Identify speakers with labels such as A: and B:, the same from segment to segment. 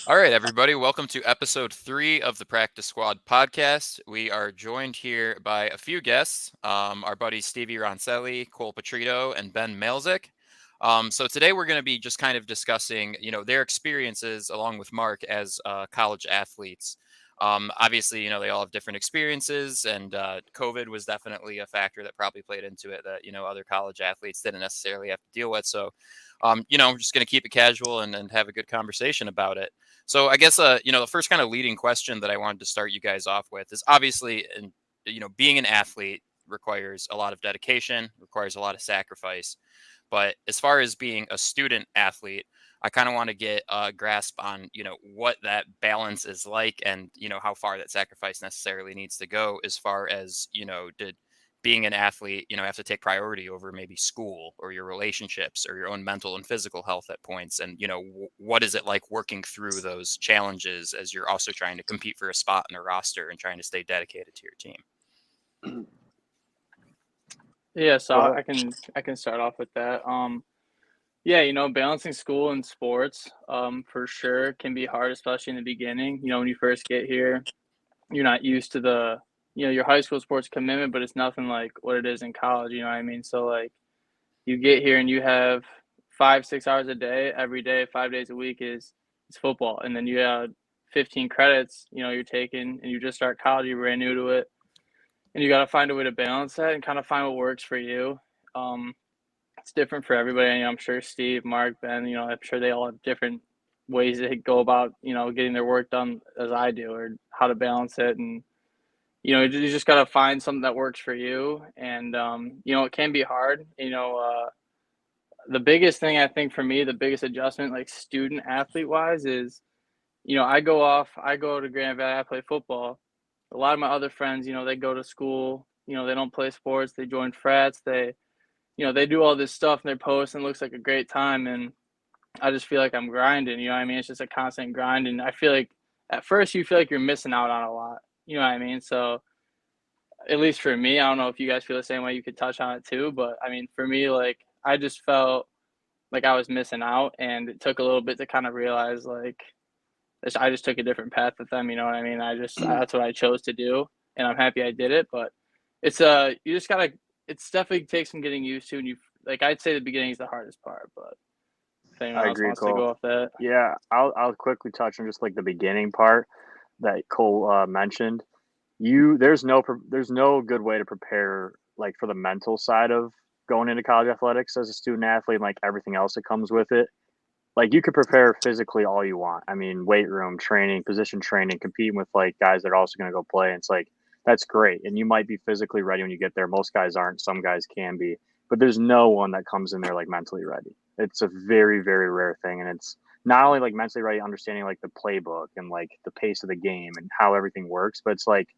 A: All right, everybody, welcome to episode 3 of the Practice Squad podcast. We are joined here by a few guests, our buddies Stevie Roncelli, Cole Patritto, and Ben Maleszyk. So today we're going to be just kind of discussing, their experiences along with Mark as college athletes. Obviously, they all have different experiences, and COVID was definitely a factor that probably played into it that, other college athletes didn't necessarily have to deal with. So, I'm just going to keep it casual and have a good conversation about it. So I guess the first kind of leading question that I wanted to start you guys off with is obviously, and being an athlete requires a lot of dedication, requires a lot of sacrifice. But as far as being a student athlete, I kind of want to get a grasp on, what that balance is like and, how far that sacrifice necessarily needs to go as far as, did being an athlete, have to take priority over maybe school or your relationships or your own mental and physical health at points. And, what is it like working through those challenges as you're also trying to compete for a spot in a roster and trying to stay dedicated to your team?
B: Yeah, so
C: Go ahead.
B: I can start off with that. Yeah, balancing school and sports, for sure can be hard, especially in the beginning. When you first get here, you're not used to your high school sports commitment, but it's nothing like what it is in college. You know what I mean? So like, you get here and you have 5, 6 hours a day, every day, 5 days a week is football, and then you have 15 credits. You're taking, and you just start college, you're brand new to it, and you got to find a way to balance that and kind of find what works for you. Um, it's different for everybody. I'm sure Steve, Mark, Ben, I'm sure they all have different ways they go about, getting their work done as I do, or how to balance it. And, you just got to find something that works for you. And, it can be hard. The biggest thing I think for me, the biggest adjustment, like student athlete wise, is, I go to Grand Valley, I play football. A lot of my other friends, they go to school, they don't play sports, they join frats, they do all this stuff and they post and it looks like a great time. And I just feel like I'm grinding, you know what I mean? It's just a constant grind. And I feel like at first you feel like you're missing out on a lot, you know what I mean? So at least for me, I don't know if you guys feel the same way, you could touch on it too. But I mean, for me, like, I just felt like I was missing out, and it took a little bit to kind of realize, like, I just took a different path with them, you know what I mean? That's what I chose to do, and I'm happy I did it. But it's you just gotta, it's definitely takes some getting used to, and like, I'd say the beginning is the hardest part. But if anyone
C: I
B: else
C: agree,
B: wants to
C: Cole.
B: go off that.
C: Yeah, I'll quickly touch on just like the beginning part that Cole mentioned. There's no good way to prepare like for the mental side of going into college athletics as a student athlete and like everything else that comes with it. Like you could prepare physically all you want. I mean, weight room training, position training, competing with like guys that are also going to go play. And it's like that's great, and you might be physically ready when you get there. Most guys aren't. Some guys can be, but there's no one that comes in there like mentally ready. It's a very very rare thing, and it's not only like mentally ready, understanding like the playbook and like the pace of the game and how everything works, but it's like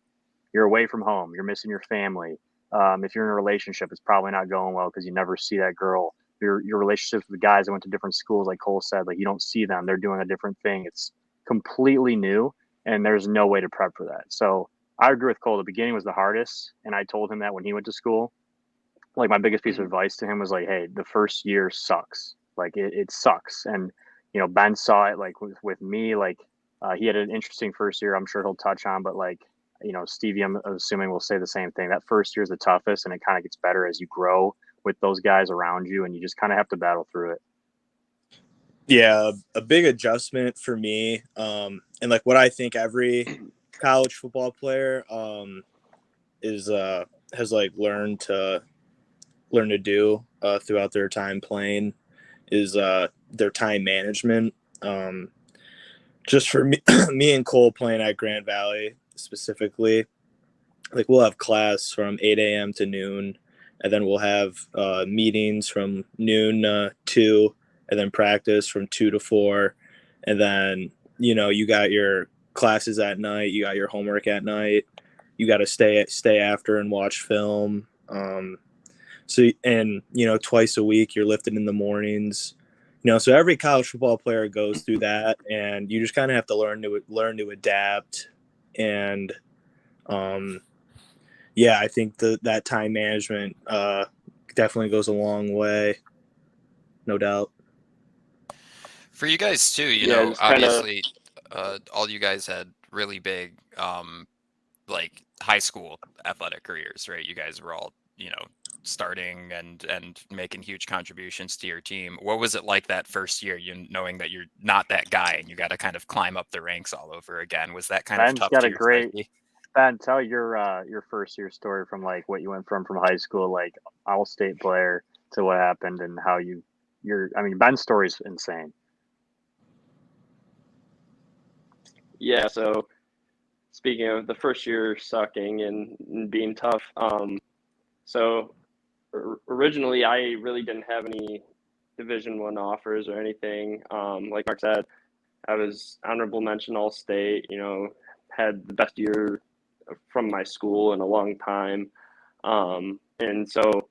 C: you're away from home, you're missing your family. If you're in a relationship, it's probably not going well because you never see that girl. Your relationships with the guys that went to different schools, like Cole said, like you don't see them. They're doing a different thing. It's completely new, and there's no way to prep for that. So I agree with Cole. The beginning was the hardest, and I told him that when he went to school. Like my biggest piece of advice to him was like, "Hey, the first year sucks. Like it sucks." And Ben saw it like with me. Like he had an interesting first year. I'm sure he'll touch on, but like Stevie, I'm assuming will say the same thing. That first year is the toughest, and it kind of gets better as you grow with those guys around you, and you just kind of have to battle through it.
D: Yeah, a big adjustment for me, and like what I think every college football player is has like learn to do throughout their time playing is their time management. Just for me, me and Cole playing at Grand Valley specifically, like we'll have class from 8 a.m. to noon, and then we'll have meetings from noon to 2, and then practice from 2 to 4, and then you got your classes at night, you got your homework at night, you got to stay after and watch film. So and twice a week you're lifting in the mornings. So every college football player goes through that, and you just kind of have to learn to adapt. And yeah, I think that time management definitely goes a long way, no doubt.
A: For you guys too,
C: Yeah, just kind of.
A: obviously. all you guys had really big, like high school athletic careers, right? You guys were all, starting and making huge contributions to your team. What was it like that first year, you knowing that you're not that guy and you got to kind of climb up the ranks all over again? Was that kind of
C: Ben's
A: tough
C: got
A: to
C: a
A: your
C: great
A: psyche?
C: Ben. Tell your first year story from like what you went from high school, like all state player, to what happened and how I mean, Ben's story's insane.
E: Yeah, so speaking of the first year sucking and being tough, so originally I really didn't have any Division 1 offers or anything. Like Mark said, I was honorable mention All State. Had the best year from my school in a long time, and so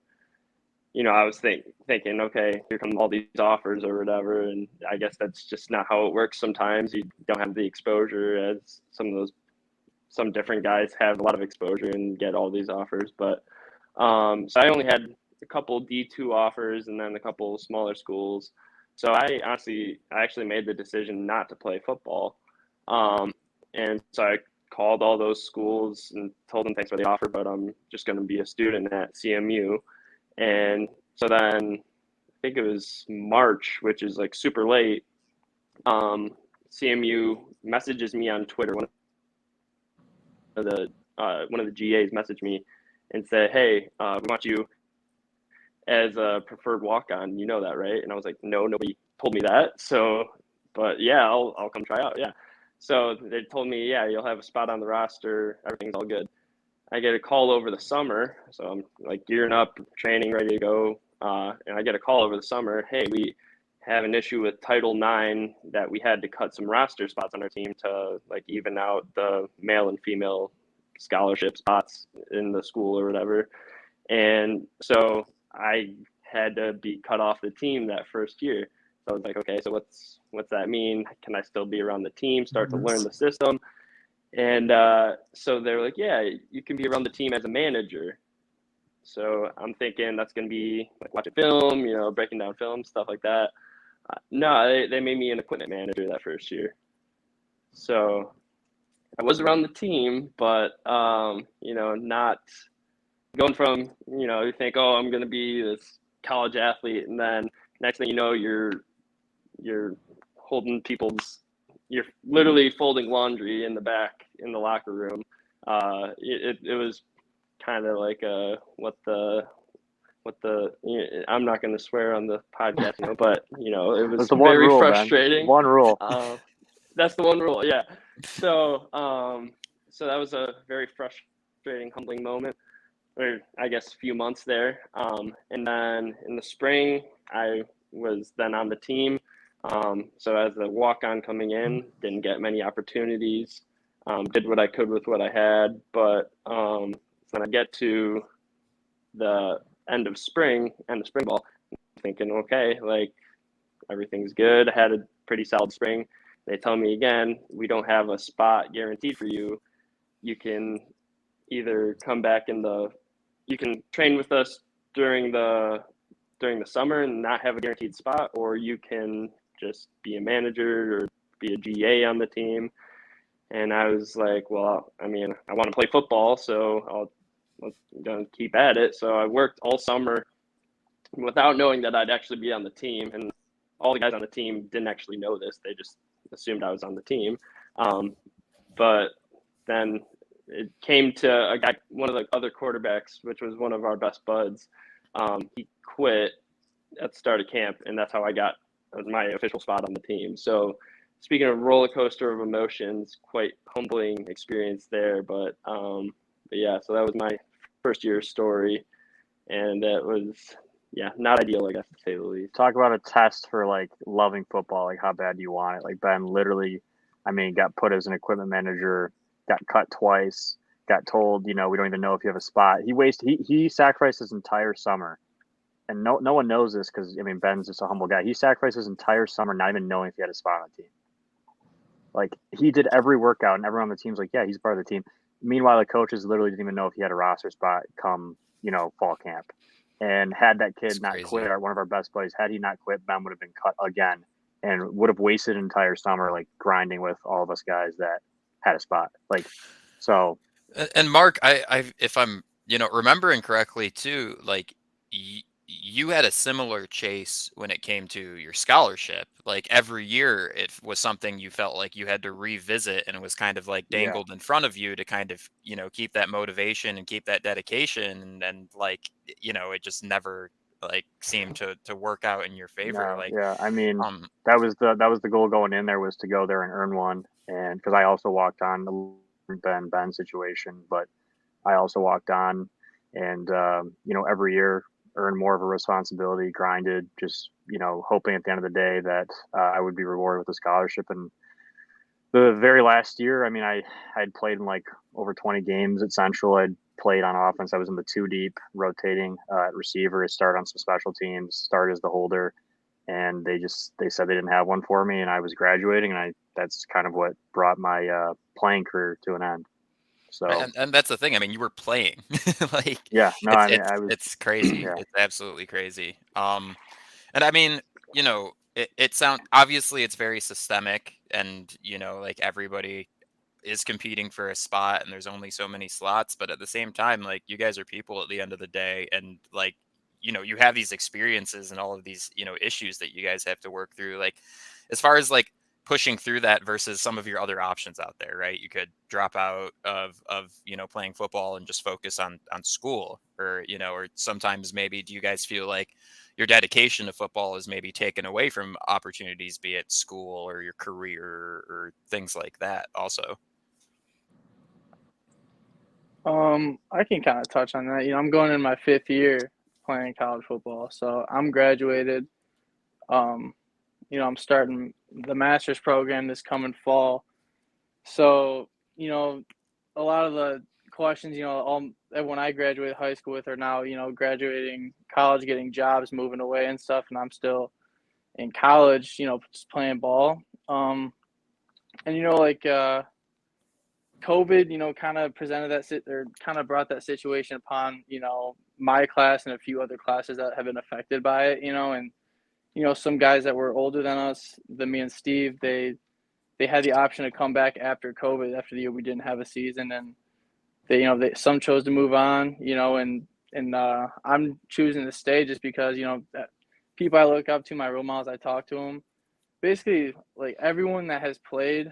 E: I was thinking, okay, here come all these offers or whatever, and I guess that's just not how it works. Sometimes you don't have the exposure as some different guys have a lot of exposure and get all these offers. But so I only had a couple D2 offers and then a couple smaller schools. So I actually made the decision not to play football. And so I called all those schools and told them thanks for the offer, but I'm just going to be a student at CMU. And so then I think it was March, which is like super late. CMU messages me on Twitter. One of the GAs messaged me and said, "Hey, we want you as a preferred walk-on. You know that, right?" And I was like, "No, nobody told me that." So, but yeah, I'll come try out. Yeah. So they told me, "Yeah, you'll have a spot on the roster. Everything's all good." I get a call over the summer, so I'm like gearing up, training, ready to go, and I get a call over the summer. Hey, we have an issue with Title IX that we had to cut some roster spots on our team to like even out the male and female scholarship spots in the school or whatever. And so I had to be cut off the team that first year. So I was like, okay, so what's that mean? Can I still be around the team, start to learn the system? And so they're like, yeah, you can be around the team as a manager. So I'm thinking that's going to be like watching film, breaking down film, stuff like that. No, they made me an equipment manager that first year. So I was around the team, but, not going from, you think, oh, I'm going to be this college athlete. And then next thing you know, you're holding you're literally folding laundry in the back in the locker room. It was kind of like I'm not going to swear on the podcast, but it was
C: That's the one
E: very
C: rule,
E: frustrating.
C: Ben. One rule.
E: That's the one rule, yeah. So so that was a very frustrating, humbling moment, or I guess a few months there. And then in the spring, I was then on the team. So as a walk-on coming in, didn't get many opportunities. Did what I could with what I had, but when I get to the end of spring ball, I'm thinking, okay, like everything's good. I had a pretty solid spring. They tell me again, we don't have a spot guaranteed for you. You can either come back you can train with us during the summer and not have a guaranteed spot, or you can just be a manager or be a GA on the team. And I was like, well, I mean, I want to play football, so I'm going to keep at it. So I worked all summer without knowing that I'd actually be on the team. And all the guys on the team didn't actually know this. They just assumed I was on the team. But then it came to a guy, one of the other quarterbacks, which was one of our best buds. He quit at the start of camp, and that's how that was my official spot on the team. So speaking of roller coaster of emotions, quite humbling experience there. But yeah, so that was my first year story, and that was, yeah, not ideal, I guess, to say the least.
C: Talk about a test for like loving football, like how bad do you want it? Like Ben literally, I mean, got put as an equipment manager, got cut twice, got told, we don't even know if you have a spot. He sacrificed his entire summer. And no one knows this because, I mean, Ben's just a humble guy. He sacrificed his entire summer not even knowing if he had a spot on the team. Like, he did every workout, and everyone on the team's like, yeah, he's part of the team. Meanwhile, the coaches literally didn't even know if he had a roster spot come, fall camp. And had that kid
A: That's
C: not
A: crazy.
C: quit, one of our best buddies, had he not quit, Ben would have been cut again and would have wasted an entire summer like grinding with all of us guys that had a spot. Like, so
A: And Mark, if I'm, remembering correctly too, like you had a similar chase when it came to your scholarship. Like every year, it was something you felt like you had to revisit, and it was kind of like
C: yeah,
A: dangled in front of you to kind of, keep that motivation and keep that dedication, and like, it just never like seemed to work out in your favor.
C: no,
A: Like,
C: yeah. I mean,
A: um,
C: that was the goal going in there, was to go there and earn one, and because I also walked on the Ben situation, but I also walked on, and every year earned more of a responsibility, grinded, just hoping at the end of the day that I would be rewarded with a scholarship. And the very last year, I mean, I had played in like over 20 games at Central. I'd played on offense. I was in the two deep, rotating at receiver. I started on some special teams, started as the holder, and they said they didn't have one for me, and I was graduating, and that's kind of what brought my playing career to an end. So
A: and that's the thing. I mean, you were playing. Like
C: yeah, no,
A: it's
C: I mean,
A: it's
C: I was,
A: it's crazy.
C: yeah,
A: It's absolutely crazy. And I mean, it sound obviously it's very systemic, and like everybody is competing for a spot, and there's only so many slots, but at the same time, like you guys are people at the end of the day, and like you have these experiences and all of these issues that you guys have to work through. Like as far as like pushing through that versus some of your other options out there, right? You could drop out of playing football and just focus on school, or or sometimes maybe do you guys feel like your dedication to football is maybe taken away from opportunities, be it school or your career or things like that also?
B: I can kind of touch on that. I'm going in my 5th year playing college football, so I'm graduated. Um, I'm starting the master's program this coming fall. So, a lot of the questions, all when I graduated high school with are now, graduating college, getting jobs, moving away and stuff, and I'm still in college, just playing ball. And like COVID, kind of presented or kind of brought that situation upon, my class and a few other classes that have been affected by it, and some guys that were older than us, than me and Steve, they had the option to come back after COVID, after the year we didn't have a season, and some chose to move on, and I'm choosing to stay just because people I look up to, my role models, I talk to them. Basically, like everyone that has played,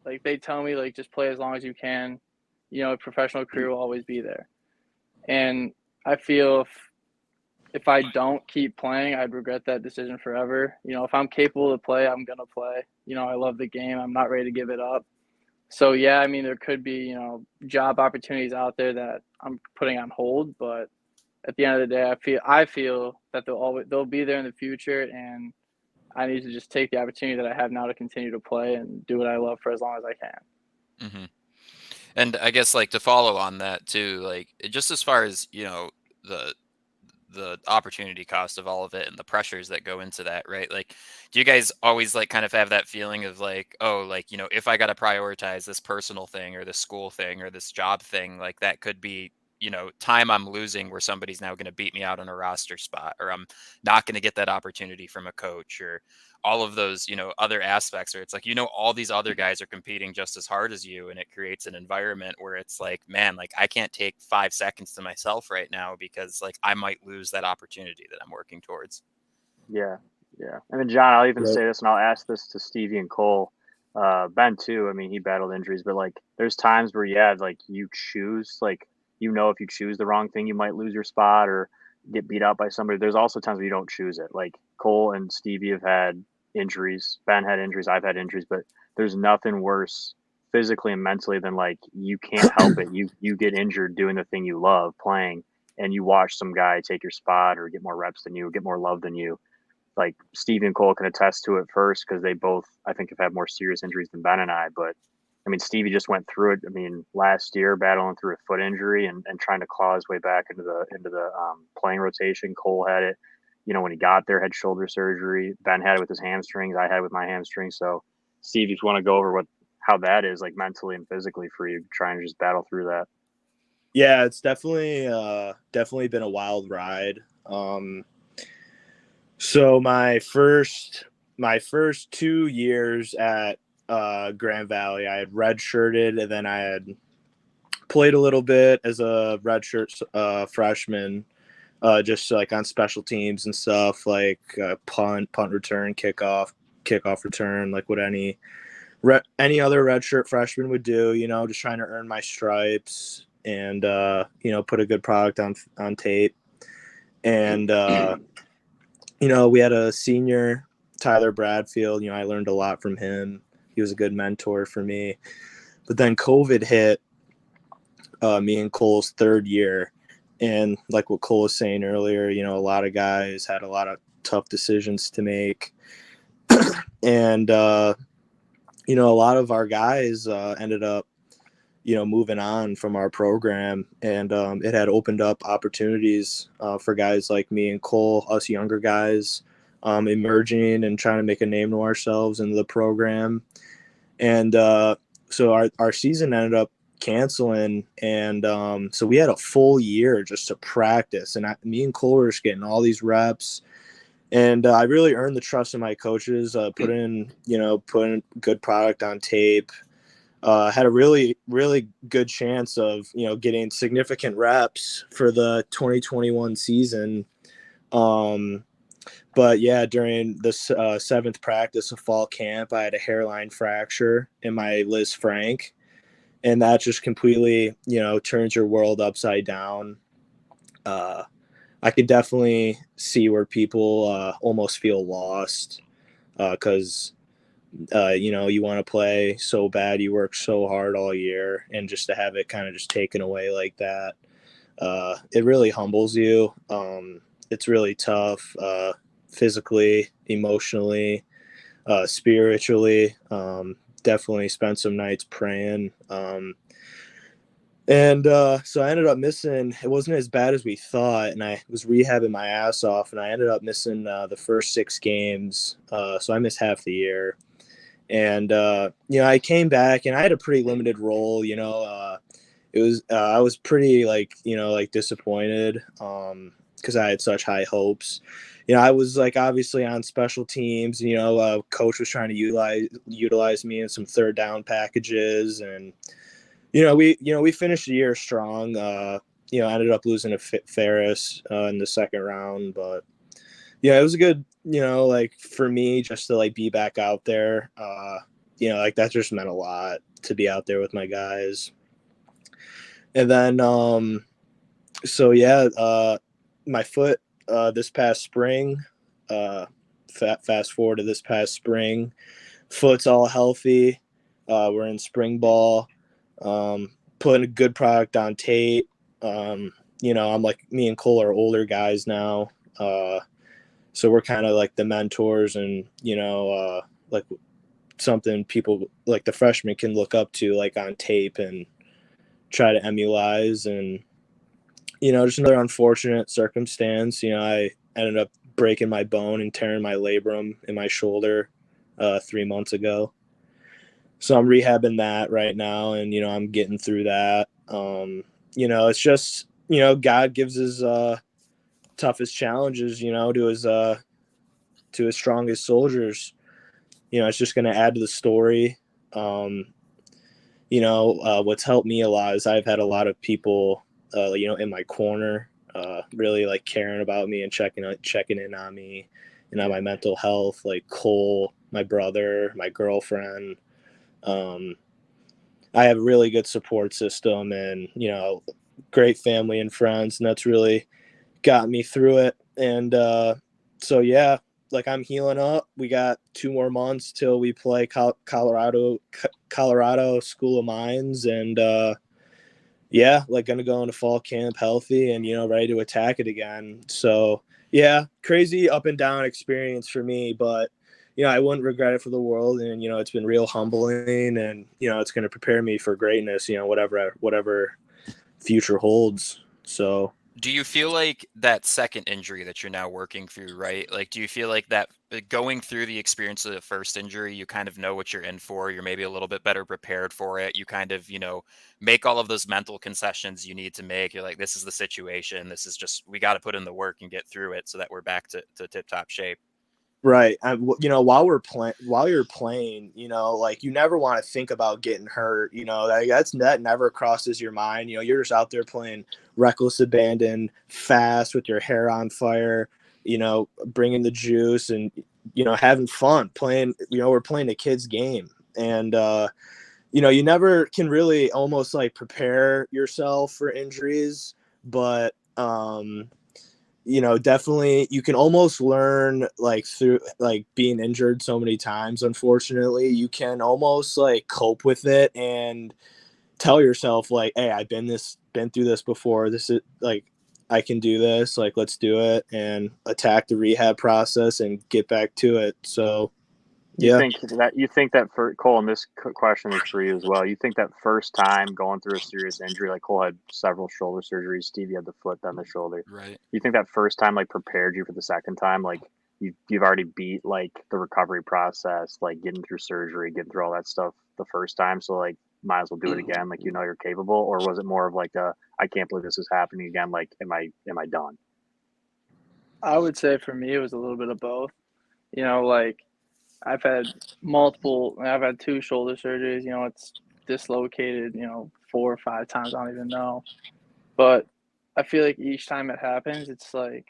B: like they tell me like just play as long as you can. A professional career will always be there, and I feel if I don't keep playing, I'd regret that decision forever. If I'm capable to play, I'm gonna play. I love the game. I'm not ready to give it up. So yeah, I mean there could be, job opportunities out there that I'm putting on hold, but at the end of the day, I feel that they'll be there in the future, and I need to just take the opportunity that I have now to continue to play and do what I love for as long as I can.
A: Hmm. And I guess like to follow on that too, like just as far as the the opportunity cost of all of it and the pressures that go into that, right? Like, do you guys always like kind of have that feeling of like, oh, like, if I got to prioritize this personal thing or this school thing or this job thing, like that could be, time I'm losing where somebody's now going to beat me out on a roster spot, or I'm not going to get that opportunity from a coach, or all of those, other aspects where it's like, all these other guys are competing just as hard as you. And it creates an environment where it's like, man, like I can't take 5 seconds to myself right now because like I might lose that opportunity that I'm working towards.
C: yeah, yeah. And then John, I'll even
D: Yep.
C: say this, and I'll ask this to Stevie and Cole, Ben too. I mean, he battled injuries, but like there's times where like you choose, like if you choose the wrong thing, you might lose your spot or get beat out by somebody. There's also times where you don't choose it. Like Cole and Stevie have had injuries, Ben had injuries, I've had injuries, but there's nothing worse physically and mentally than like you can't help it. You get injured doing the thing you love, playing, and you watch some guy take your spot or get more reps than you, get more love than you. Like Stevie and Cole can attest to it first because they both, I think, have had more serious injuries than Ben and I. But I mean, Stevie just went through it. I mean, last year battling through a foot injury and trying to claw his way back into the playing rotation. Cole had it, when he got there, had shoulder surgery. Ben had it with his hamstrings. I had it with my hamstrings. So, Steve, if you want to go over how that is like mentally and physically for you, trying to just battle through that.
D: Yeah, it's definitely been a wild ride. So my first my first 2 years at Grand Valley, I had redshirted, and then I had played a little bit as a redshirt freshman, just like on special teams and stuff, like punt return, kickoff return, like what any other redshirt freshman would do. Just trying to earn my stripes and put a good product on tape. And we had a senior, Tyler Bradfield. I learned a lot from him. He was a good mentor for me. But then COVID hit me and Cole's third year. And like what Cole was saying earlier, a lot of guys had a lot of tough decisions to make. And, a lot of our guys ended up, moving on from our program. And it had opened up opportunities for guys like me and Cole, us younger guys, emerging and trying to make a name to ourselves in the program. And so our season ended up canceling, and so we had a full year just to practice, and me and Cole were just getting all these reps, and I really earned the trust of my coaches, putting good product on tape, had a really good chance of getting significant reps for the 2021 season. But yeah, during the seventh practice of fall camp, I had a hairline fracture in my Liz Frank, and that just completely, turns your world upside down. I could definitely see where people almost feel lost because, you want to play so bad, you work so hard all year, and just to have it kind of just taken away like that, it really humbles you. It's really tough. Physically, emotionally, spiritually. Definitely spent some nights praying. And so I ended up missing. It wasn't as bad as we thought, and I was rehabbing my ass off, and I ended up missing the first 6 games. So I missed half the year. And I came back, and I had a pretty limited role. It was I was pretty disappointed because I had such high hopes. I was obviously on special teams. Coach was trying to utilize me in some third down packages, and we finished the year strong. Ended up losing to Ferris in the second round, but it was a good for me just to be back out there. That just meant a lot to be out there with my guys. And then my foot. This past spring, fast forward to this past spring, foot's all healthy. We're in spring ball, putting a good product on tape. I'm me and Cole are older guys now. So we're kind of like the mentors and, something people like the freshmen can look up to on tape and try to emulate. And, just another unfortunate circumstance. I ended up breaking my bone and tearing my labrum in my shoulder 3 months ago. So I'm rehabbing that right now, and I'm getting through that. It's just God gives his toughest challenges to his strongest soldiers. It's just going to add to the story. What's helped me a lot is I've had a lot of people in my corner, really caring about me and checking in on me and on my mental health, like Cole, my brother, my girlfriend. I have a really good support system and, great family and friends, and that's really got me through it. And I'm healing up. We got 2 more months till we play Colorado School of Mines, and gonna go into fall camp healthy and ready to attack it again. So crazy up and down experience for me, but I wouldn't regret it for the world. And it's been real humbling, and it's going to prepare me for greatness, whatever future holds. So
A: Do you feel like that second injury that you're now working through, right? Do you feel like that going through the experience of the first injury, you kind of know what you're in for? You're maybe a little bit better prepared for it. You kind of, make all of those mental concessions you need to make. You're like, this is the situation. This is just, we got to put in the work and get through it so that we're back to tip top shape.
D: Right. While you're playing, like you never want to think about getting hurt. That never crosses your mind. You're just out there playing reckless abandon, fast with your hair on fire. Bringing the juice and having fun playing. We're playing a kid's game, and you never can really almost like prepare yourself for injuries, but definitely you can almost learn like through like being injured so many times. Unfortunately, you can almost like cope with it and tell yourself like, hey, I've been through this before. This is like, I can do this. Like, let's do it and attack the rehab process and get back to it. So
C: You think that for Cole, and this question is for you as well. You think that first time going through a serious injury, like Cole had several shoulder surgeries, Stevie had the foot, then the shoulder.
A: Right.
C: You think that first time like prepared you for the second time? Like you've already beat like the recovery process, like getting through surgery, getting through all that stuff the first time. So like might as well do it again. Like you're capable, or was it more of like I can't believe this is happening again. Like am I done?
B: I would say for me, it was a little bit of both. Like I've had two shoulder surgeries. It's dislocated, 4 or 5 times. I don't even know. But I feel like each time it happens, it's like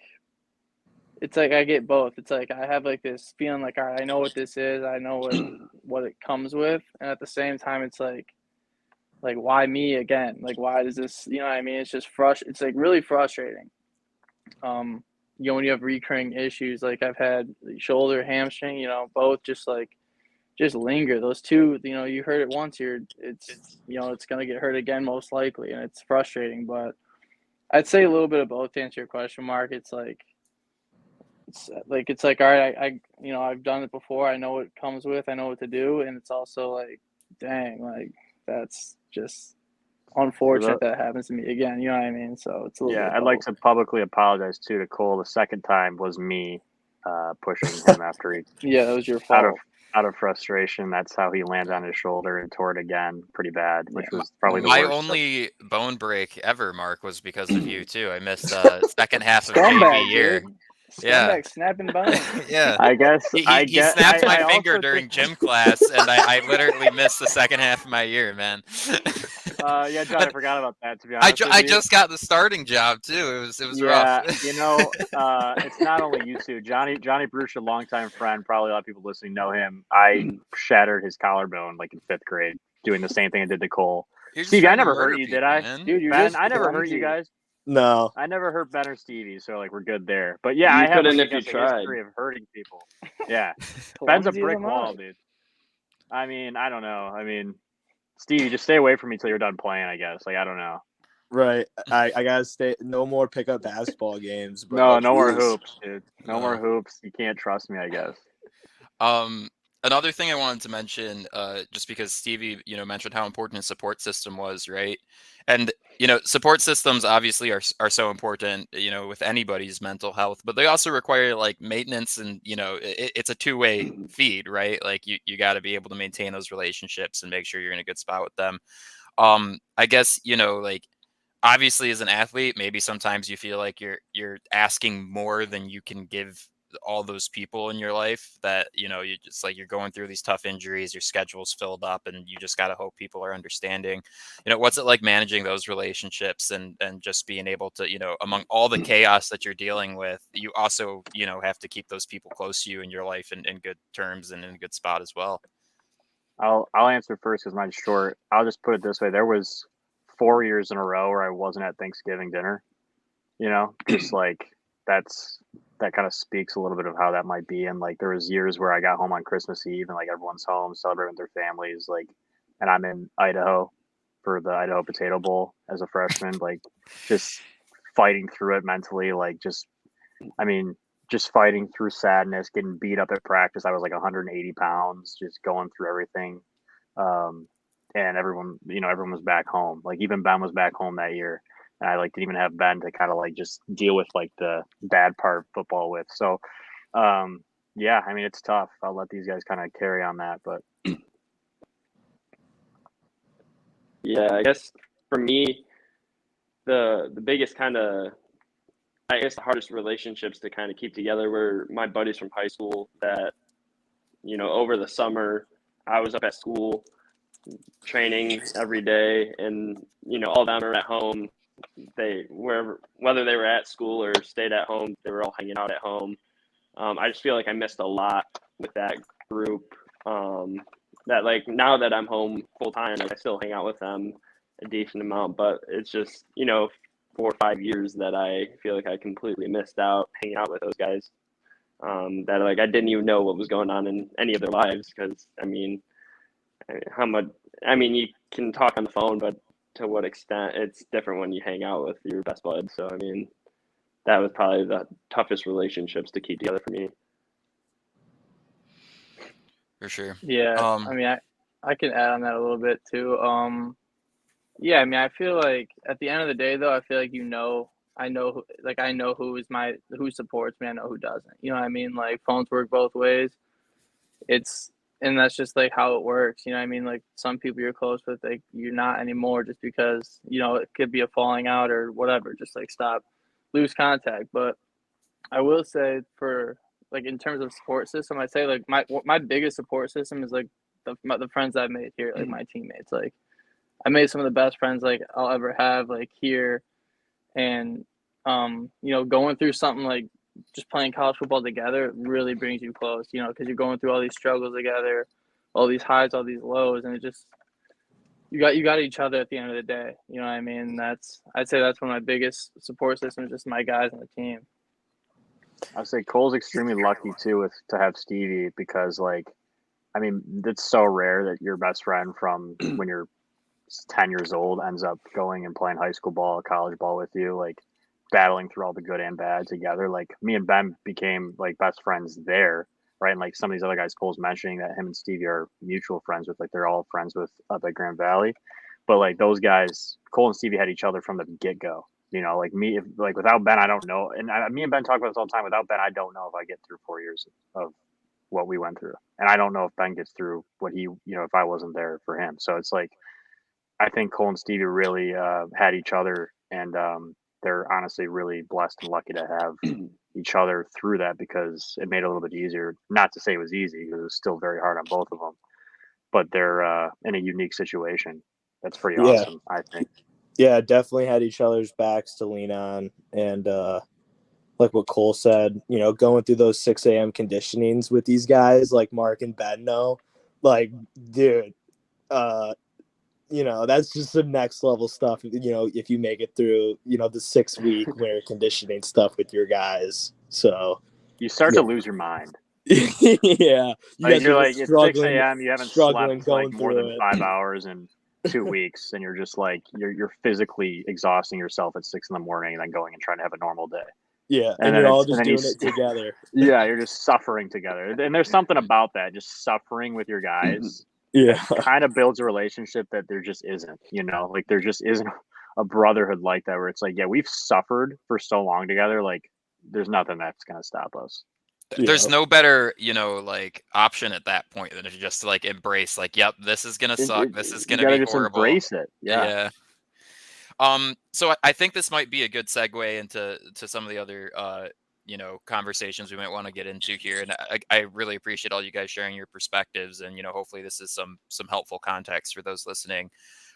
B: I get both. It's like I have like this feeling like, all right, I know what this is. I know what it comes with. And at the same time, it's like why me again? Like, why does this, what I mean? It's just it's like really frustrating. When you have recurring issues, like I've had shoulder, hamstring, both just linger. Those two, you heard it once, it's going to get hurt again, most likely. And it's frustrating, but I'd say a little bit of both to answer your question, Mark. It's like, all right, I've done it before. I know what it comes with. I know what to do. And it's also like, dang, like that's just unfortunate that happens to me again. You know what I mean? So it's a little bit of
C: I'd like
B: both.
C: to publicly apologize too to Cole. The second time was me pushing him after he
B: Yeah, that was your fault.
C: out of frustration. That's how he landed on his shoulder and tore it again pretty bad, which was probably the
A: My
C: worst.
A: only bone break ever, Mark, was because of you too. I missed second half of
B: Scumbag,
A: JV year.
B: dude.
A: Yeah.
B: Scumbag snapping bones.
A: Yeah.
C: I guess
A: He snapped my
C: I
A: finger
C: also
A: during
C: think,
A: gym class, and I literally missed the second half of my year, man.
C: yeah, John, I forgot about that. To be honest with
A: I
C: you,
A: just got the starting job too. It was rough.
C: it's not only you two. Johnny Bruce, a longtime friend, probably a lot of people listening know him. I shattered his collarbone like in 5th grade, doing the same thing I did to Cole.
A: You're just
C: Stevie, I
A: trying to
C: never hurt
A: murder
C: you,
A: people,
C: did I?
A: man.
B: Dude, you're
C: Ben,
B: just
C: I never hurt you
B: clumsy.
C: guys.
D: No,
C: I never hurt Ben or Stevie, so like we're good there. But yeah,
E: You
C: I have
E: couldn't
C: like,
E: if you
C: a
E: tried.
C: history of hurting people. Yeah, Ben's
B: Clumsy
C: a
B: as
C: brick
B: a
C: wall,
B: mug.
C: dude. I mean, I don't know. I mean, Stevie, just stay away from me till you're done playing. I guess. Like I don't know.
D: right. I gotta stay. No more pickup basketball games. But
C: No,
D: like,
C: no more
D: geez.
C: hoops, dude. No more hoops. You can't trust me, I guess.
A: Another thing I wanted to mention, just because Stevie, mentioned how important his support system was, right? And support systems obviously are so important, with anybody's mental health, but they also require like maintenance, and it's a two-way feed, right? Like you got to be able to maintain those relationships and make sure you're in a good spot with them. I guess like obviously as an athlete, maybe sometimes you feel like you're asking more than you can give all those people in your life, that you just like you're going through these tough injuries, your schedule's filled up, and you just got to hope people are understanding. What's it like managing those relationships, and just being able to, among all the chaos that you're dealing with, you also have to keep those people close to you in your life in good terms and in a good spot as well.
C: I'll answer first because mine's short. I'll just put it this way: there was 4 years in a row where I wasn't at Thanksgiving dinner. Just like that kind of speaks a little bit of how that might be. And like there was years where I got home on Christmas Eve and like everyone's home celebrating with their families, like, and I'm in Idaho for the Idaho Potato Bowl as a freshman, like just fighting through it mentally, like just fighting through sadness, getting beat up at practice. I was like 180 pounds, just going through everything. And everyone was back home. Like even Ben was back home that year. And I like didn't even have Ben to kind of like just deal with like the bad part of football with. So, yeah, I mean, it's tough. I'll let these guys kind of carry on that, but
E: Yeah, I guess for me, the biggest kind of I guess the hardest relationships to kind of keep together were my buddies from high school that, over the summer I was up at school training every day, and, all of them are at home. Whether they were at school or stayed at home, they were all hanging out at home. I just feel like I missed a lot with that group. That like now that I'm home full time, like I still hang out with them a decent amount, but it's just 4 or 5 years that I feel like I completely missed out hanging out with those guys. That like I didn't even know what was going on in any of their lives, because how much? You can talk on the phone, but to what extent? It's different when you hang out with your best bud. So that was probably the toughest relationships to keep together for me.
A: For sure.
B: Yeah, I can add on that a little bit too. Yeah, I feel like at the end of the day, though, I feel like I know who supports me, I know who doesn't. You know what I mean? Like phones work both ways. And that's just like how it works. You know what I mean? Like some people you're close with, like you're not anymore just because it could be a falling out or whatever. Just like lose contact. But I will say for like in terms of support system, I'd say like my biggest support system is like the friends I've made here, like my teammates. Like I made some of the best friends like I'll ever have like here, and going through something like just playing college football together really brings you close. Because you're going through all these struggles together, all these highs, all these lows, and it just you got each other at the end of the day. You know what I mean? I'd say that's one of my biggest support systems, just my guys on the team.
C: I'd say Cole's extremely lucky too to have Stevie, because it's so rare that your best friend from when you're 10 years old ends up going and playing high school ball, college ball with you, like battling through all the good and bad together. Like me and Ben became like best friends there, right? And like some of these other guys Cole's mentioning that him and Stevie are mutual friends with, like they're all friends with up at Grand Valley. But like those guys, Cole and Stevie had each other from the get go. Like me, without Ben, I don't know. And me and Ben talk about this all the time. Without Ben, I don't know if I get through 4 years of what we went through. And I don't know if Ben gets through what he, if I wasn't there for him. So it's like, I think Cole and Stevie really had each other, and they're honestly really blessed and lucky to have each other through that, because it made it a little bit easier. Not to say it was easy, because it was still very hard on both of them, but they're in a unique situation. That's pretty awesome, I think.
D: Yeah, definitely had each other's backs to lean on. And like what Cole said, going through those 6 a.m. conditionings with these guys like Mark and Ben know, like, dude, that's just the next level stuff, if you make it through, the 6-week winter conditioning stuff with your guys. So
C: you start to lose your mind.
D: Yeah.
C: You're like, it's 6 a.m. You haven't slept like more than 5 hours in 2 weeks, and you're just like, you're physically exhausting yourself at 6 a.m. and then going and trying to have a normal day.
D: Yeah, and you're all just doing it together.
C: Yeah, you're just suffering together. And there's something about that, just suffering with your guys.
D: Yeah,
C: kind of builds a relationship that there just isn't, like there just isn't a brotherhood like that, where it's like, yeah, we've suffered for so long together, like there's nothing that's going to stop us.
A: There's no better, like option at that point than to just like embrace, like, yep, this is gonna suck. This is gonna be
C: just
A: horrible.
C: Embrace it. Yeah.
A: So I think this might be a good segue into some of the other conversations we might want to get into here, and I really appreciate all you guys sharing your perspectives, and hopefully this is some helpful context for those listening.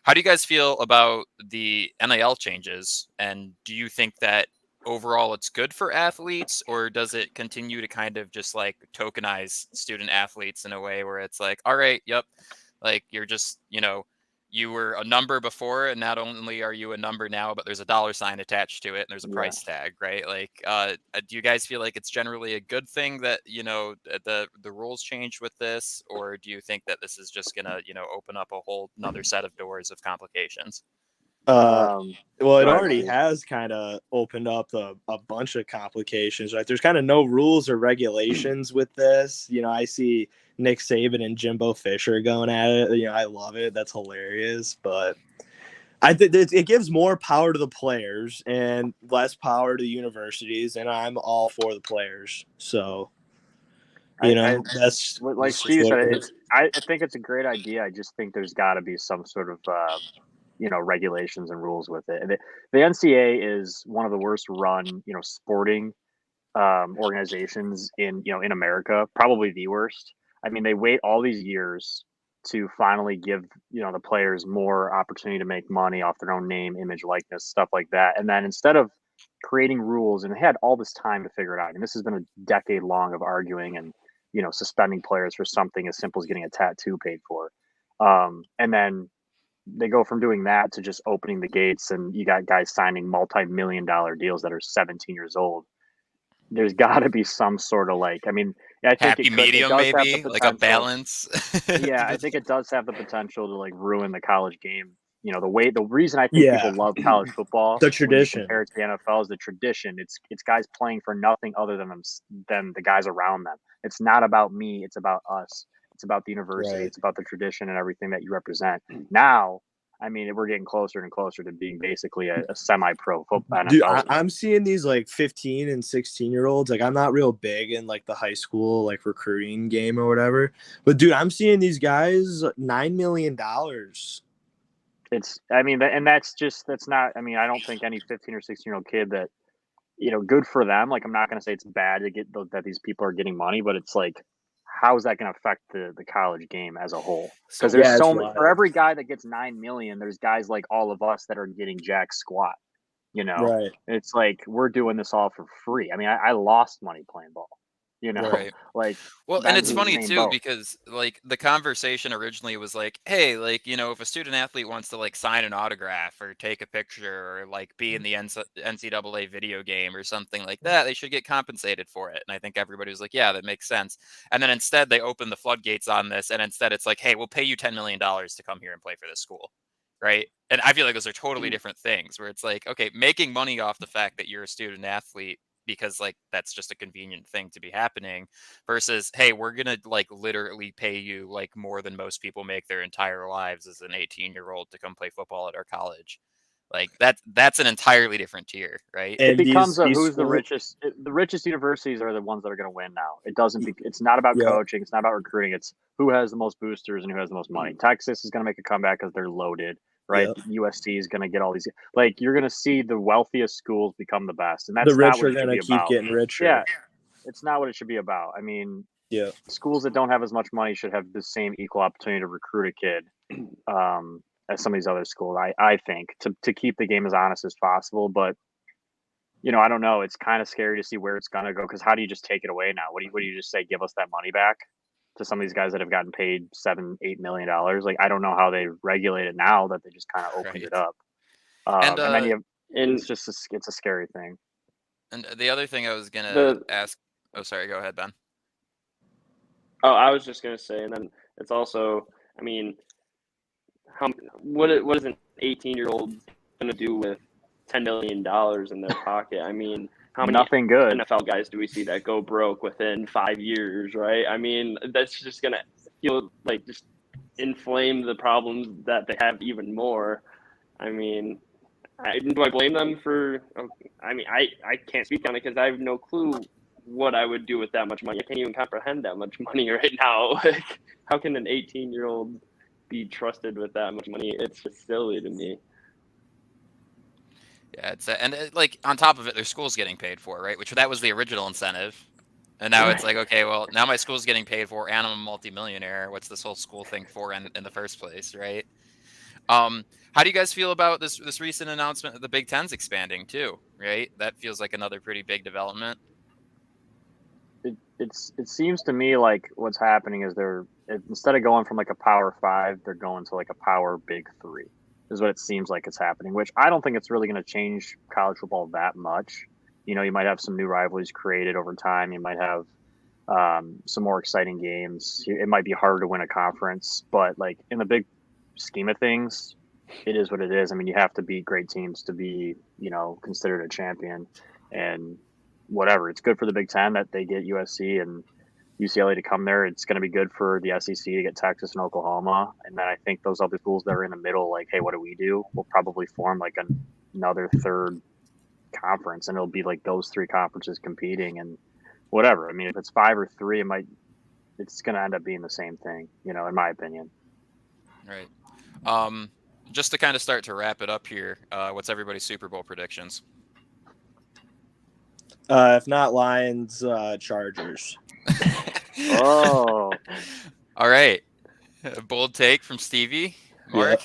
A: How do you guys feel about the NIL changes, and do you think that overall it's good for athletes, or does it continue to kind of just like tokenize student athletes in a way where it's like, all right, yep, like you're just you were a number before, and not only are you a number now, but there's a dollar sign attached to it, and there's a price tag, right? Like, do you guys feel like it's generally a good thing that the rules changed with this, or do you think that this is just gonna open up a whole another set of doors of complications?
D: Well, it already has kind of opened up a bunch of complications, right? There's kind of no rules or regulations with this. I see Nick Saban and Jimbo Fisher going at it. I love it. That's hilarious. But I think it gives more power to the players and less power to the universities, and I'm all for the players. So, that's
C: like Steve said. I think it's a great idea. I just think there's got to be some sort of regulations and rules with it. And the NCAA is one of the worst run, sporting organizations in America, probably the worst. I mean, they wait all these years to finally give the players more opportunity to make money off their own name, image, likeness, stuff like that. And then instead of creating rules, and they had all this time to figure it out, and this has been a decade long of arguing and suspending players for something as simple as getting a tattoo paid for, and then they go from doing that to just opening the gates, and you got guys signing multi-million-dollar deals that are 17 years old. There's got to be some sort of I mean, I think
A: Happy
C: it
A: medium,
C: does have the
A: maybe like a
C: potential.
A: balance.
C: Yeah, I think it does have the potential to ruin the college game. The reason I think people love college football,
D: the
C: when you
D: tradition.
C: compare it to the NFL, is the tradition. It's guys playing for nothing other than the guys around them. It's not about me. It's about us. It's about the university.
D: Right.
C: It's about the tradition and everything that you represent. Now, I mean, we're getting closer and closer to being basically a semi-pro football.
D: Dude, I'm seeing these 15 and 16-year-olds. I'm not real big in the high school recruiting game or whatever, but dude, I'm seeing these guys $9 million.
C: It's, I mean, and that's not, I mean, I don't think any 15 or 16-year-old kid that, good for them. I'm not going to say it's bad to get that these people are getting money, but it's how is that going to affect the college game as a whole? Because there's for every guy that gets 9 million, there's guys like all of us that are getting jack squat,
D: Right.
C: It's we're doing this all for free. I mean, I lost money playing ball,
A: Right. Well, and it's funny too, because the conversation originally was hey, if a student athlete wants to sign an autograph or take a picture or be in the NCAA video game or something like that, they should get compensated for it. And I think everybody was yeah, that makes sense. And then instead they open the floodgates on this, and instead it's hey, we'll pay you $10 million to come here and play for this school. Right. And I feel like those are totally different things, where it's okay, making money off the fact that you're a student athlete because that's just a convenient thing to be happening, versus hey, we're gonna literally pay you more than most people make their entire lives as an 18-year-old to come play football at our college. That's an entirely different tier, right?
C: And it becomes who's the richest. The richest universities are the ones that are going to win now. It doesn't. It's not about coaching. It's not about recruiting. It's who has the most boosters and who has the most money. Texas is going to make a comeback because they're loaded, right? USC is going to get all these. You're going to see the wealthiest schools become the best, and that's
D: the rich
C: not what
D: are going to keep
C: about.
D: getting richer.
C: Yeah, it's not what it should be about. I mean, schools that don't have as much money should have the same equal opportunity to recruit a kid. As some of these other schools, I think, to keep the game as honest as possible. But, I don't know. It's kind of scary to see where it's going to go, because how do you just take it away now? What do you just say, give us that money back to some of these guys that have gotten paid $7-8 million? I don't know how they regulate it now that they just kind of opened it up. And then it's a scary thing.
A: And the other thing I was going to ask, oh, sorry, go ahead, Ben.
E: Oh, I was just going to say, and then it's also, I mean, what is an 18-year-old going to do with $10 million in their pocket? I mean, how many
C: nothing good
E: NFL guys do we see that go broke within 5 years, right? I mean, that's just going to just inflame the problems that they have even more. I mean, do I blame them for? I mean, I can't speak on it because I have no clue what I would do with that much money. I can't even comprehend that much money right now. How can an 18-year-old be trusted with that much money? It's just silly to me.
A: Yeah, on top of it, their school's getting paid for, right? Which that was the original incentive, and now it's okay, well, now my school's getting paid for, and I'm a multimillionaire. What's this whole school thing for in the first place, right? How do you guys feel about this recent announcement that the Big Ten's expanding too, right? That feels like another pretty big development.
C: It seems to me like what's happening is instead of going from a Power 5, they're going to a Power Big 3. Is what it seems like it's happening, which I don't think it's really going to change college football that much. You might have some new rivalries created over time. You might have some more exciting games. It might be harder to win a conference, but in the big scheme of things, it is what it is. I mean, you have to beat great teams to be, considered a champion, and whatever. It's good for the Big Ten that they get USC and UCLA to come there. It's going to be good for the SEC to get Texas and Oklahoma. And then I think those other schools that are in the middle, hey, what do we do? We'll probably form another third conference, and it'll be those three conferences competing and whatever. I mean, if it's 5 or 3, it's going to end up being the same thing, in my opinion.
A: Right. just to kind of start to wrap it up here, what's everybody's Super Bowl predictions?
D: If not Lions, Chargers.
C: Oh,
A: All right. A bold take from Stevie. Mark?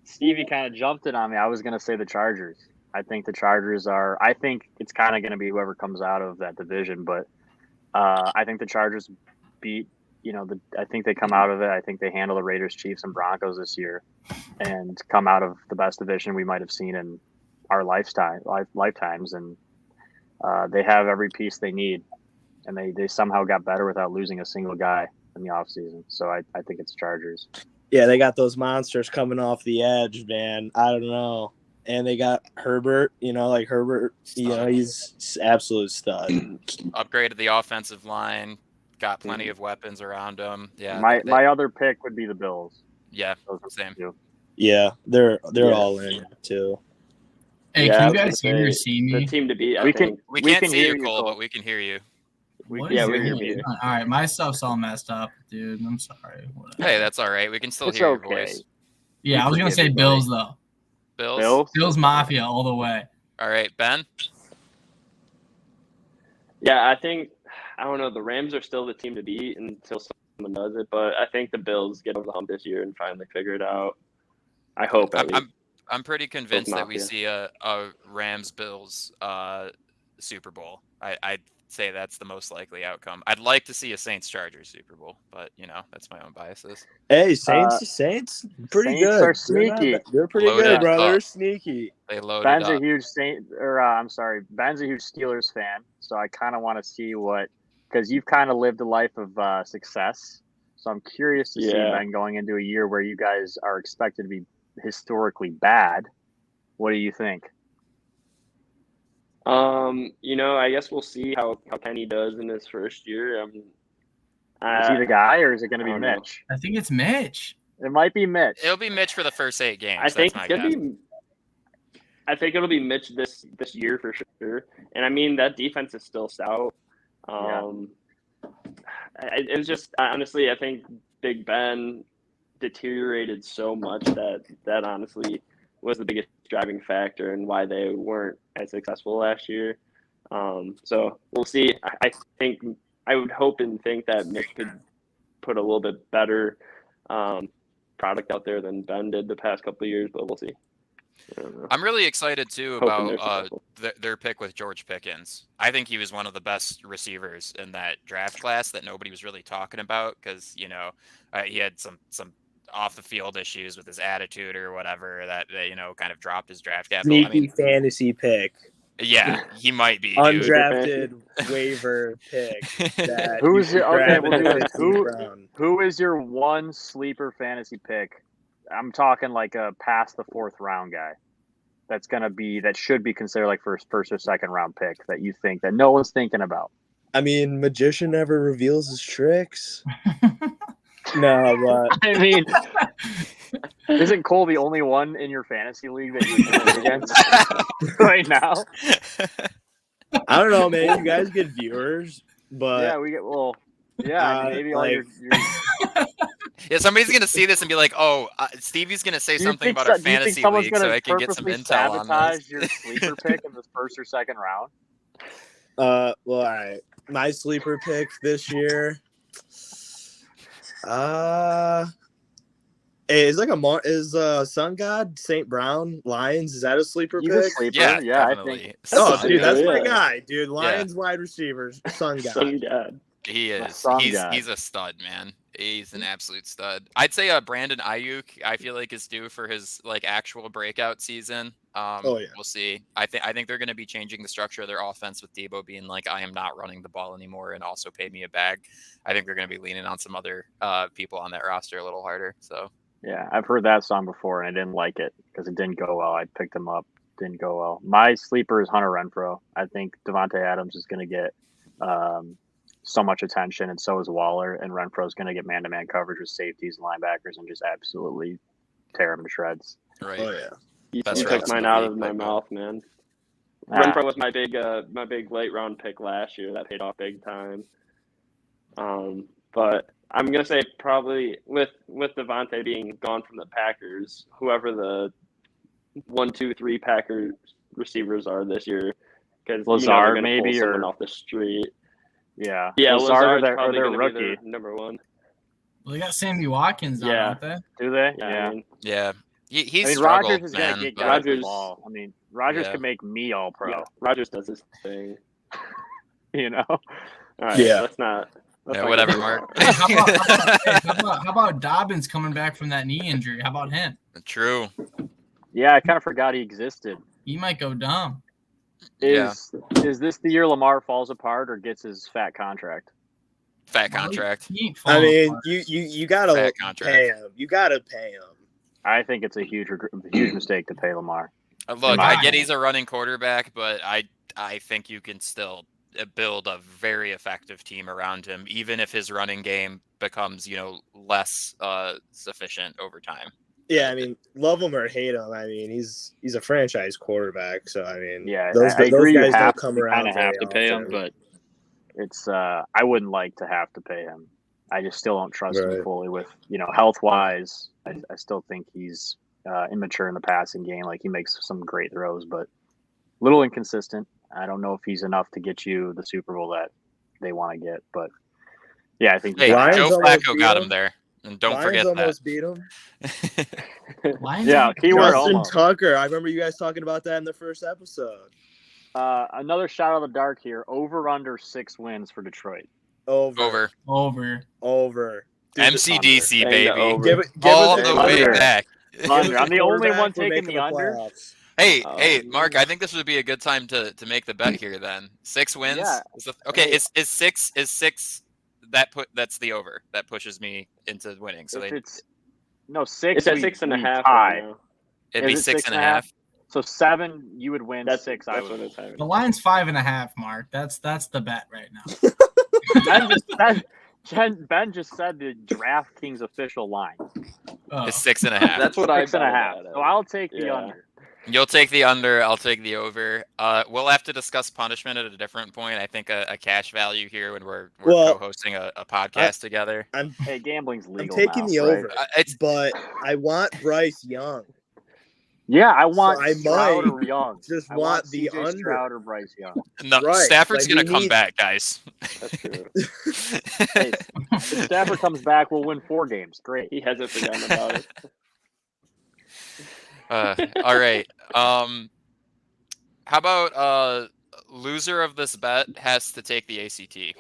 C: Stevie kind of jumped it on me. I was going to say the Chargers. I think the Chargers are. I think it's kind of going to be whoever comes out of that division, but I think the Chargers beat. I think they come out of it. I think they handle the Raiders, Chiefs, and Broncos this year, and come out of the best division we might have seen in our lifetimes. And they have every piece they need, and they somehow got better without losing a single guy in the offseason. So I think it's Chargers.
D: Yeah, they got those monsters coming off the edge, man. I don't know. And they got Herbert, Herbert, he's absolute stud.
A: Upgraded the offensive line, got plenty of weapons around him. Yeah.
C: My other pick would be the Bills.
A: Yeah, same.
D: Yeah, they're all in too.
F: Hey,
E: Yeah,
F: can
E: I
F: you
E: was
F: guys
E: gonna
F: hear or
E: say,
F: see
E: the
F: me?
E: team to beat.
C: We can
A: can't see
C: hear
A: you, Cole,
C: Cole.
A: but we can hear you.
F: What
C: yeah,
F: is
C: we
F: it?
C: hear you.
F: All right, my stuff's all messed up, dude. I'm sorry. Whatever.
A: Hey, that's all right. We can still
C: It's
A: hear your
C: okay.
A: voice.
F: Yeah, I was gonna say
C: Everybody.
F: Bills though.
A: Bills?
F: Bills Mafia all the way.
A: All right, Ben?
E: Yeah, I don't know. The Rams are still the team to beat until someone does it, but I think the Bills get over the hump this year and finally figure it out. I hope.
A: I'm pretty convinced that we
E: Mafia.
A: see a Rams-Bills Super Bowl. I'd say that's the most likely outcome. I'd like to see a Saints-Chargers Super Bowl, but, that's my own biases.
D: Hey, Saints, pretty
C: Saints
D: good.
C: are sneaky.
D: They're pretty
A: Loaded
D: good, brother.
A: up.
D: They're sneaky.
A: They loaded
C: Ben's
A: up.
C: a huge Ben's a huge Steelers fan, so I kind of want to see because you've kind of lived a life of success. So I'm curious to see Ben going into a year where you guys are expected to be historically bad. What do you think?
E: I guess we'll see how Kenny does in his first year.
C: Is he the guy, or is it going to be
E: I don't know.
C: Mitch?
F: I think it's Mitch.
C: It might be Mitch.
A: It'll be Mitch for the first 8 games.
E: I think
A: that's
E: it's
A: my
E: gonna
A: guess.
E: be. I think it'll be Mitch this year for sure. And I mean that defense is still stout. It was just honestly, I think Big Ben deteriorated so much that honestly was the biggest driving factor in why they weren't as successful last year. So we'll see. I think I would hope and think that Mitch could put a little bit better product out there than Ben did the past couple of years, but we'll see.
A: I'm really excited too
E: Hoping they're
A: about
E: successful.
A: their pick with George Pickens. I think he was one of the best receivers in that draft class that nobody was really talking about because he had some off the field issues with his attitude or whatever that kind of dropped his draft capital.
D: Sneaky fantasy pick.
A: Yeah, he might be.
D: Undrafted waiver pick.
C: Who's your okay? We'll do this.
D: Brown.
C: Who is your one sleeper fantasy pick? I'm talking like a past the 4th round guy. That should be considered like first or second round pick that you think that no one's thinking about.
D: I mean, magician never reveals his tricks. No, but
C: I mean, isn't Cole the only one in your fantasy league that you're playing against right now?
D: I don't know, man. You guys get viewers, but
C: Yeah, we get I mean, maybe all your
A: Yeah, somebody's gonna see this and be like, "Oh, Stevie's gonna say something about our fantasy league, so I can get some intel on
C: sabotage
A: this."
C: your sleeper pick in the first or second round.
D: well, all right. My sleeper pick this year. Is Sun God St. Brown Lions? Is that a sleeper
C: He's
D: pick?
C: a sleeper.
A: Yeah,
C: I
A: definitely.
C: think.
D: Dude, that's my
E: Yeah.
D: guy, dude. Lions wide receivers, Sun God.
E: Sun God.
A: He is.
C: Some guy.
A: He's a stud, man. He's an absolute stud. I'd say Brandon Ayuk. I feel like is due for his actual breakout season.
D: Yeah.
A: We'll see. I think they're going to be changing the structure of their offense with Debo being like, I am not running the ball anymore, and also pay me a bag. I think they're going to be leaning on some other people on that roster a little harder. So
C: Yeah, I've heard that song before, and I didn't like it because it didn't go well. I picked him up, didn't go well. My sleeper is Hunter Renfrow. I think Devontae Adams is going to get so much attention, and so is Waller. And Renfro's going to get man-to-man coverage with safeties and linebackers and just absolutely tear him to shreds.
A: right.
D: Oh yeah.
E: You
A: Best
E: took
A: routes in
E: mine
A: the
E: out
A: league,
E: of my
A: but-
E: mouth, man.
C: Ah.
E: Renfro was my big late round pick last year. That paid off big time. But I'm gonna say probably with Devontae being gone from the Packers, whoever the 1, 2, 3 Packers receivers are this year, because they're
C: Lazard
E: gonna
C: maybe,
E: pull someone
C: or
E: off the street.
C: yeah,
E: Yeah,
C: Lazard
E: Lazard's
C: or
E: probably
C: their
E: gonna be
C: rookie.
E: their number one.
F: Well, they got Sammy Watkins now,
E: Yeah.
F: don't they?
C: Do they?
E: Yeah,
C: Yeah.
E: I mean,
A: Yeah, he
C: I mean,
A: struggled,
C: Rodgers is
A: man.
C: gonna get
A: but-
C: guys the
E: Rodgers-
C: ball. I mean, Rodgers
A: Yeah.
C: could make me all pro.
E: yeah, Rodgers does his thing.
C: You know.
E: All right,
D: Yeah.
E: let's not.
A: Yeah,
E: not
A: whatever,
E: get
A: Mark.
F: Hey, how about Dobbins coming back from that knee injury? How about him?
A: True.
C: Yeah, I kind of forgot he existed.
F: He might go dumb.
A: Yeah.
C: Is this the year Lamar falls apart or gets his fat contract?
A: Fat contract.
F: He ain't
D: I
F: falling
D: mean,
F: apart.
D: you gotta
A: Fat contract.
D: pay him. You gotta pay him.
C: I think it's a huge mistake to pay Lamar.
A: Look,
C: my
A: I get he's a running quarterback, but I think you can still build a very effective team around him, even if his running game becomes, less sufficient over time.
D: Yeah, I mean, love him or hate him. I mean, he's a franchise quarterback, so I mean,
C: Yeah,
D: those
C: I agree. You
D: guys
C: have
D: don't come
C: to
D: around.
C: kind of have
D: very
C: to pay him,
D: often.
C: but it's I wouldn't like to have to pay him. I just still don't trust him
D: Right.
C: fully with health wise. I still think he's immature in the passing game. Like he makes some great throws, but a little inconsistent. I don't know if he's enough to get you the Super Bowl that they want to get, but yeah, I think
A: Hey,
D: Lions
A: Joe
D: almost
A: Flacco
D: beat
A: got
D: him.
A: him there, and don't
D: Lions
A: forget
D: almost beat him.
A: that.
F: Lions
C: yeah,
F: are-
C: keyword
D: Justin
C: almost.
D: Tucker. I remember you guys talking about that in the first episode.
C: Another shot of the dark here. Over under 6 wins for Detroit.
D: Over.
F: over.
D: Dude,
A: MCDC,
E: Dang,
A: baby.
E: over.
D: Give
A: All
D: us
A: the
D: an
A: way
C: under.
A: back.
D: Give
C: Under.
D: us a
C: I'm the only
D: quarterback,
C: one
D: we're
C: taking
D: making
C: the under.
D: playoffs.
A: Hey,
E: Oh,
A: hey, Mark, I think this would be a good time to make the bet here then. 6 wins.
C: Yeah.
A: Okay,
C: Hey.
A: is six that's the over. That pushes me into winning. So
C: If
A: they
C: it's no 6,
E: It's at
C: we-
E: 6.5
C: we
E: right
C: tie.
E: now.
A: it'd be
C: Is it
A: 6.5.
C: So 7, you would win.
E: That's
C: 6, I
E: That's
C: would
E: what
C: win.
E: it's having.
F: The Lions 5.5, Mark. That's the bet right now.
C: Ben just said the DraftKings official line.
F: Oh.
A: It's 6.5.
E: That's what
C: 6.5. So I'll take the
E: Yeah.
C: under.
A: You'll take the under. I'll take the over. We'll have to discuss punishment at a different point. I think a cash value here when we're
D: Well,
A: co-hosting a podcast together.
C: Hey, gambling's
D: I'm
C: legal
D: taking
C: now,
D: the
C: right?
D: over,
A: It's
D: but I want Bryce Young.
C: Yeah, I want
D: I
C: Stroud
D: might
C: or Young.
D: just
C: I
D: want the
C: CJ
D: under.
C: Stroud or Bryce Young.
A: no,
D: Right,
A: Stafford's
D: like,
A: gonna
D: we
A: come
D: need-
A: back, guys.
E: That's true.
C: Hey, if Stafford comes back, we'll win 4 games. Great.
E: He hasn't forgotten about it.
A: All right. How about loser of this bet has to take the ACT?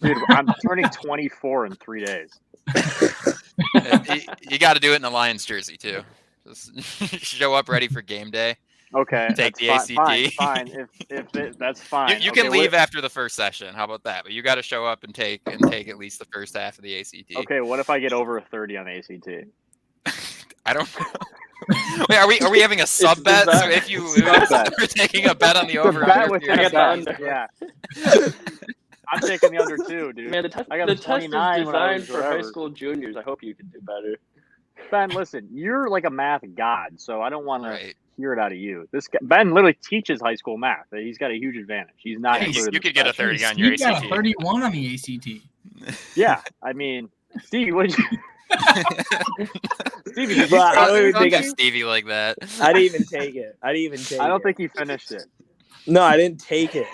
C: Dude, I'm turning 24 in 3 days.
A: You got to do it in a Lions jersey too. Just show up ready for game day.
C: Okay.
A: Take
C: that's
A: the
C: fine,
A: ACT.
C: Fine. That's fine.
A: You
C: Okay,
A: can
C: what
A: leave
C: if-
A: after the first session. How about that? But you got to show up and take at least the first half of the ACT.
C: Okay, what if I get over a 30 on the ACT?
A: I don't know. Wait, are we having a sub bet?
E: the
A: So
E: bet.
A: if you
C: Sub
A: lose,
C: bet.
A: we're taking a bet on the
C: The
A: over.
C: bet
A: under.
C: within
E: I
C: a
E: got the
C: bet.
E: under.
C: Yeah. I'm taking the under too, dude.
E: Man, the test
C: I got
E: the
C: a
E: test is
C: 29 when I was
E: designed for high
C: whatever.
E: school juniors. I hope you can do better.
C: Ben, listen, you're like a math god, so I don't want to
A: Right.
C: hear it out of you. This guy, Ben literally teaches high school math. He's got a huge advantage. He's not
A: Yeah,
C: included.
A: you
C: in
A: could
C: the
A: get a
C: special.
A: 30 on your
F: Steve got
A: ACT.
F: a 31 on the ACT.
C: Yeah, I mean, Stevie, what did you? Stevie, did you
D: But I
C: start
D: don't even
A: Don't
D: think
A: do
C: something?
A: Stevie like that.
D: I didn't even take it.
C: I don't think he finished it.
D: No, I didn't take it.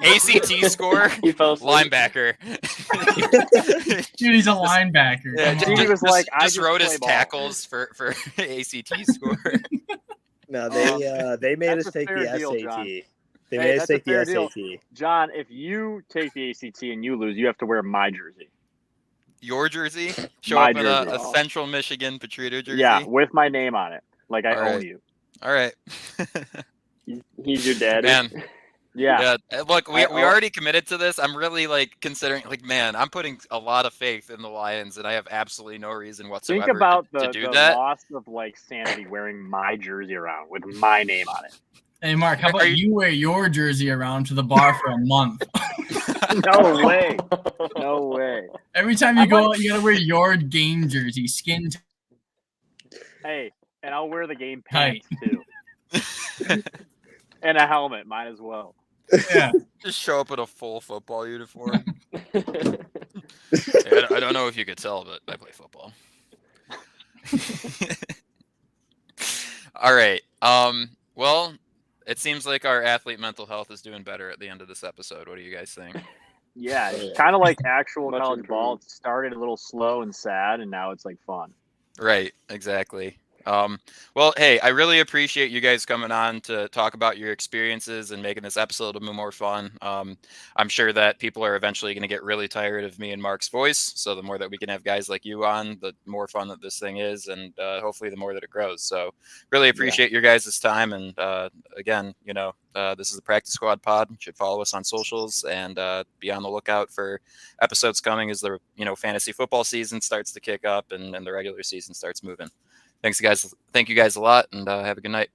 A: ACT score,
E: He fell asleep.
A: linebacker.
F: Dude, he's a linebacker.
A: Yeah,
F: Come
C: Stevie
F: on.
C: was like, I
A: just wrote
C: play
A: his
C: ball.
A: tackles for ACT score.
D: No, they made
C: That's
D: us
C: a
D: take
C: fair
D: the
C: deal,
D: SAT.
C: John.
D: They
C: Hey,
D: made us
C: that's a
D: take the
C: fair deal.
D: SAT.
C: John, if you take the ACT and you lose, you have to wear my jersey.
A: Your jersey? Show
C: My
A: up in
C: jersey.
A: a Central Michigan Patritto jersey?
C: Yeah, with my name on it, like I
A: All
C: own
A: right.
C: you.
A: All right.
E: He's your daddy.
A: Man,
C: Yeah.
A: yeah. Look, we
C: I-
A: already committed to this. I'm really considering man, I'm putting a lot of faith in the Lions, and I have absolutely no reason whatsoever
C: Think about
A: to
C: the
A: do that.
C: loss of sanity wearing my jersey around with my name on it.
F: Hey, Mark, how
A: Are
F: about
A: you-
F: you wear your jersey around to the bar for a month?
C: No way. No way.
F: Every time you go out, you gotta wear your game jersey, skin.
C: Hey, and I'll wear the game
F: Tight.
C: pants too. And a helmet, might as well.
F: Yeah.
A: Just show up in a full football uniform. I don't know if you could tell, but I play football. All right. Well, it seems like our athlete mental health is doing better at the end of this episode. What do you guys think?
C: Yeah, it's kind of like actual
E: Much
C: college ball.
E: improved.
C: It started a little slow and sad, and now it's like fun.
A: Right, exactly. Well, hey, I really appreciate you guys coming on to talk about your experiences and making this episode a little more fun. I'm sure that people are eventually going to get really tired of me and Mark's voice. So the more that we can have guys like you on, the more fun that this thing is, and hopefully the more that it grows. So really appreciate your guys' time. And again, this is the Practice Squad Pod. You should follow us on socials and be on the lookout for episodes coming as the fantasy football season starts to kick up and the regular season starts moving. Thanks, guys. Thank you guys a lot, and have a good night.